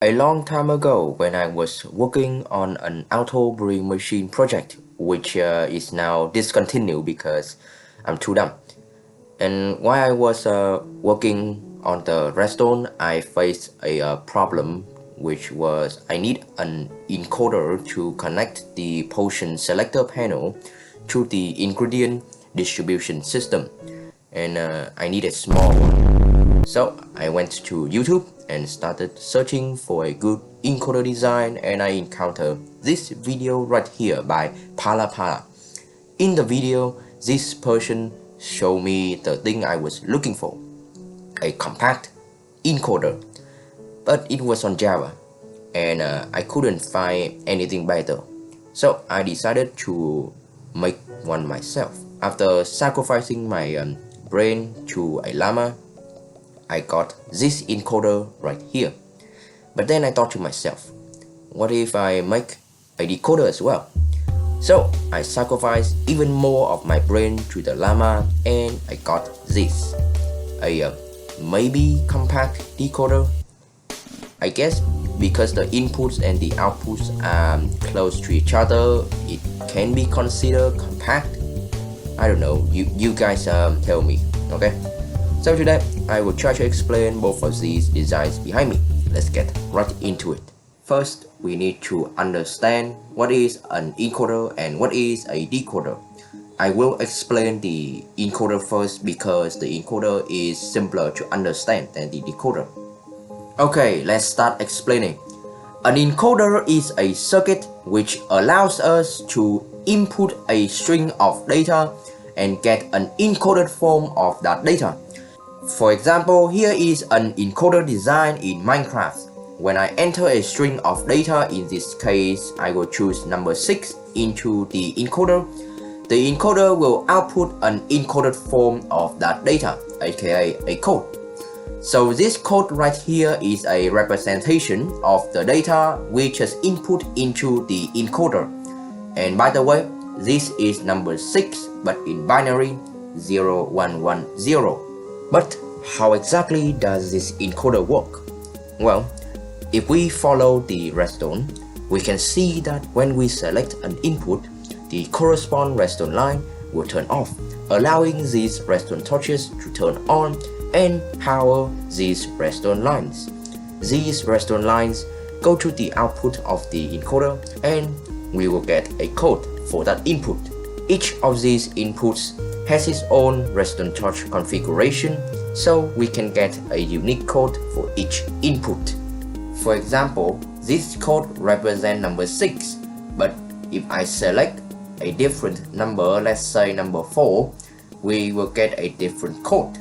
A long time ago, when I was working on an auto brewing machine project, which is now discontinued because I'm too dumb. And while I was working on the restaurant, I faced a problem, which was I need an encoder to connect the portion selector panel to the ingredient distribution system, and I need a small one. So I went to YouTube and started searching for a good encoder design, and I encountered this video right here by Pala. In the video, this person showed me the thing I was looking for, a compact encoder, but it was on Java, and I couldn't find anything better. So I decided to make one myself. After sacrificing my brain to a llama, I got this encoder right here. But then I thought to myself, what if I make a decoder as well? So I sacrificed even more of my brain to the llama, and I got this, a maybe compact decoder. I guess because the inputs and the outputs are close to each other, it can be considered compact. I don't know, you guys tell me, okay? So today, I will try to explain both of these designs behind me. Let's get right into it. First, we need to understand what is an encoder and what is a decoder. I will explain the encoder first because the encoder is simpler to understand than the decoder. Okay, let's start explaining. An encoder is a circuit which allows us to input a string of data and get an encoded form of that data. For example, here is an encoder design in Minecraft. When I enter a string of data, in this case, I will choose number 6 into the encoder. The encoder will output an encoded form of that data, aka a code. So this code right here is a representation of the data which is input into the encoder. And by the way, this is number 6, but in binary 0110. But how exactly does this encoder work? Well, if we follow the redstone, we can see that when we select an input, the corresponding redstone line will turn off, allowing these redstone torches to turn on and power these redstone lines. These redstone lines go to the output of the encoder, and we will get a code for that input. Each of these inputs has its own redstone torch configuration, so we can get a unique code for each input. For example, this code represents number 6, but if I select a different number, let's say number 4, we will get a different code.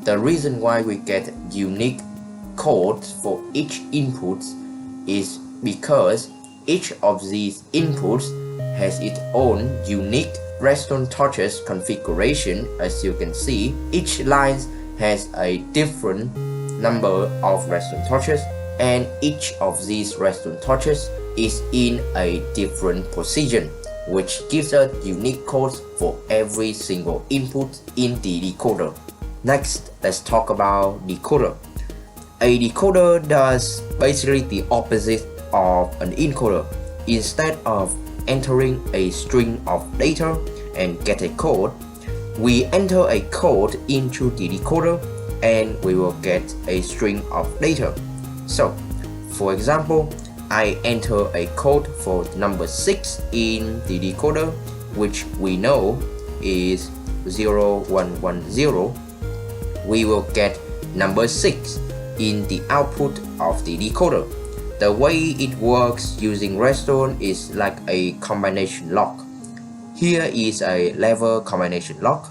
The reason why we get unique codes for each input is because each of these inputs has its own unique redstone torches configuration. As you can see, each line has a different number of redstone torches, and each of these redstone torches is in a different position, which gives us unique codes for every single input in the decoder. Next, let's talk about decoder. A decoder does basically the opposite of an encoder. Instead of entering a string of data and get a code, we enter a code into the decoder and we will get a string of data. So, for example, I enter a code for number 6 in the decoder, which we know is 0110. We will get number 6 in the output of the decoder. The way it works using redstone is like a combination lock. Here is a level combination lock,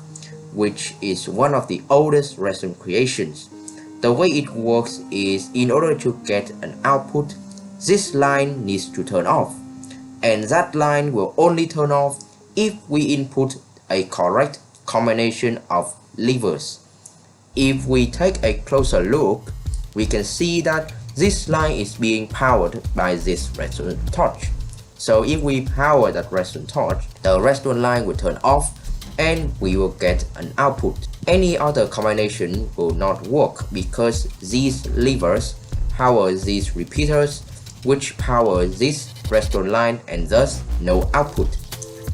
which is one of the oldest redstone creations. The way it works is, in order to get an output, this line needs to turn off, and that line will only turn off if we input a correct combination of levers. If we take a closer look, we can see that this line is being powered by this redstone torch. So if we power that redstone torch, the redstone line will turn off and we will get an output. Any other combination will not work because these levers power these repeaters, which power this redstone line, and thus no output.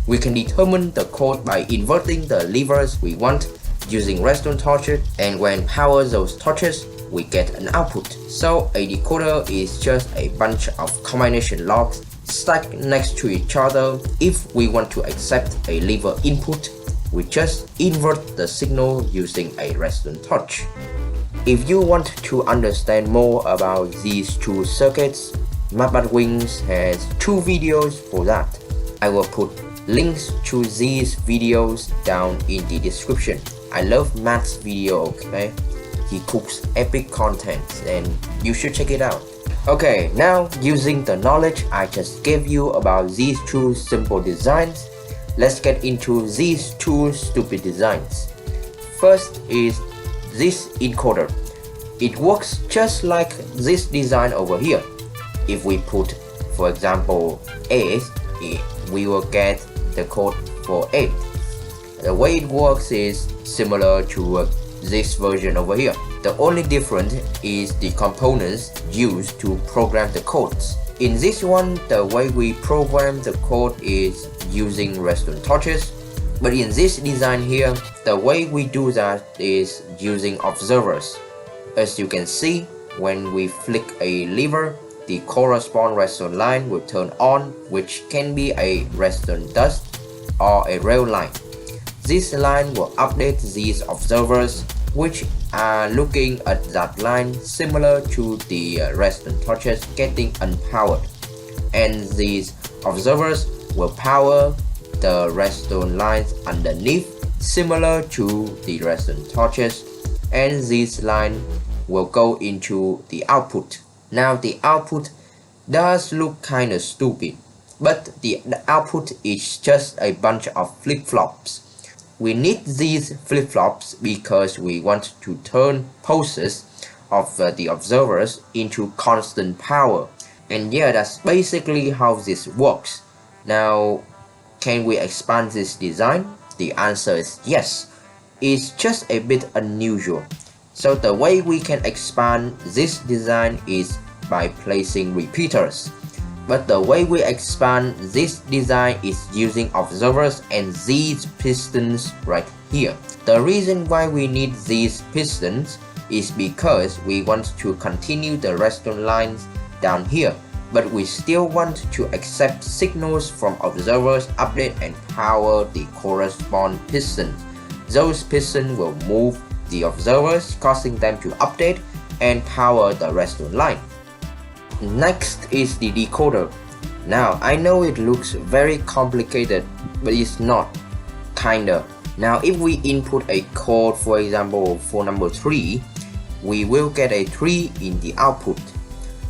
We can determine the code by inverting the levers we want using redstone torches, and when power those torches, we get an output. So a decoder is just a bunch of combination logs stacked next to each other. If we want to accept a lever input, we just invert the signal using a redstone torch. If you want to understand more about these two circuits, MathButWings has 2 videos for that. I will put links to these videos down in the description. I love Matt's video, okay? He cooks epic content and you should check it out. Okay, now using the knowledge I just gave you about these 2 simple designs, let's get into these 2 stupid designs. First is this encoder. It works just like this design over here. If we put, for example, 8, we will get the code for 8. The way it works is similar to this version over here. The only difference is the components used to program the codes. In this one, the way we program the code is using redstone torches, but in this design here, the way we do that is using observers. As you can see, when we flick a lever, the corresponding redstone line will turn on, which can be a redstone dust or a rail line. This line will update these observers, which are looking at that line similar to the redstone torches getting unpowered. And these observers will power the redstone lines underneath similar to the redstone torches, and this line will go into the output. Now the output does look kinda stupid, but the output is just a bunch of flip-flops. We need these flip-flops because we want to turn pulses of the observers into constant power. And yeah, that's basically how this works. Now, can we expand this design? The answer is yes. It's just a bit unusual. So the way we can expand this design is by placing repeaters. But the way we expand this design is using observers and these pistons right here. The reason why we need these pistons is because we want to continue the redstone lines down here, but we still want to accept signals from observers, update and power the corresponding pistons. Those pistons will move the observers, causing them to update and power the redstone line. Next is the decoder. Now I know it looks very complicated, but it's not, kinda. Now if we input a code, for example for number 3, we will get a 3 in the output.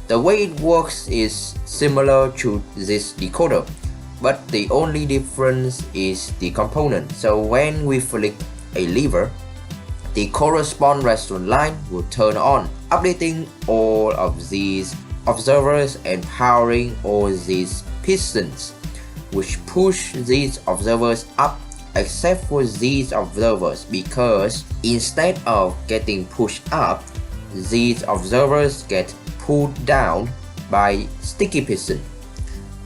The way it works is similar to this decoder, but the only difference is the component. So when we flick a lever, the corresponding redstone line will turn on, updating all of these observers and powering all these pistons, which push these observers up, except for these observers, because instead of getting pushed up, these observers get pulled down by sticky piston.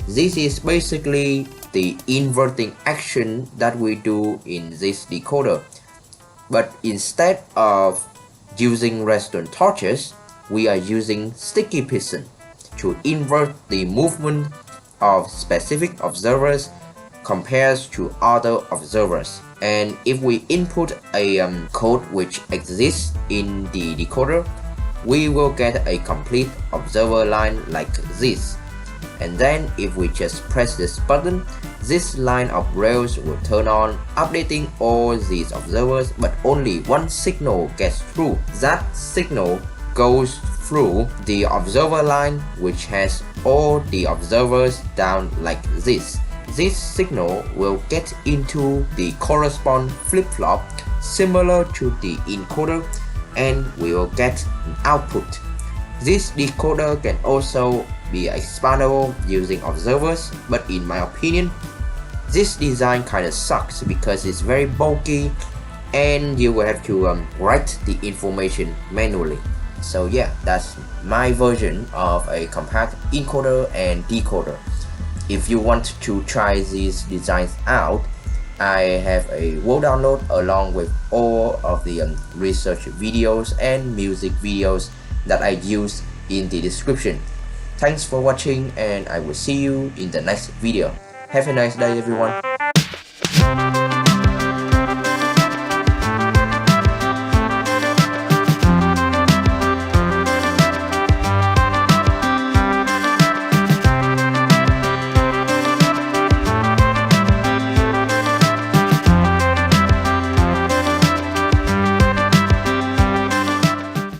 This is basically the inverting action that we do in this decoder. But instead of using redstone torches, we are using sticky piston to invert the movement of specific observers compared to other observers. And if we input a code which exists in the decoder, we will get a complete observer line like this. And then if we just press this button, this line of rails will turn on, updating all these observers, but only one signal gets through. That signal goes through the observer line, which has all the observers down like this. This signal will get into the corresponding flip-flop similar to the encoder, and we will get an output. This decoder can also be expandable using observers, but in my opinion, this design kinda sucks because it's very bulky and you will have to write the information manually. So yeah, that's my version of a compact encoder and decoder. If you want to try these designs out, I have a wall download along with all of the research videos and music videos that I use in the description. Thanks for watching, and I will see you in the next video. Have a nice day everyone.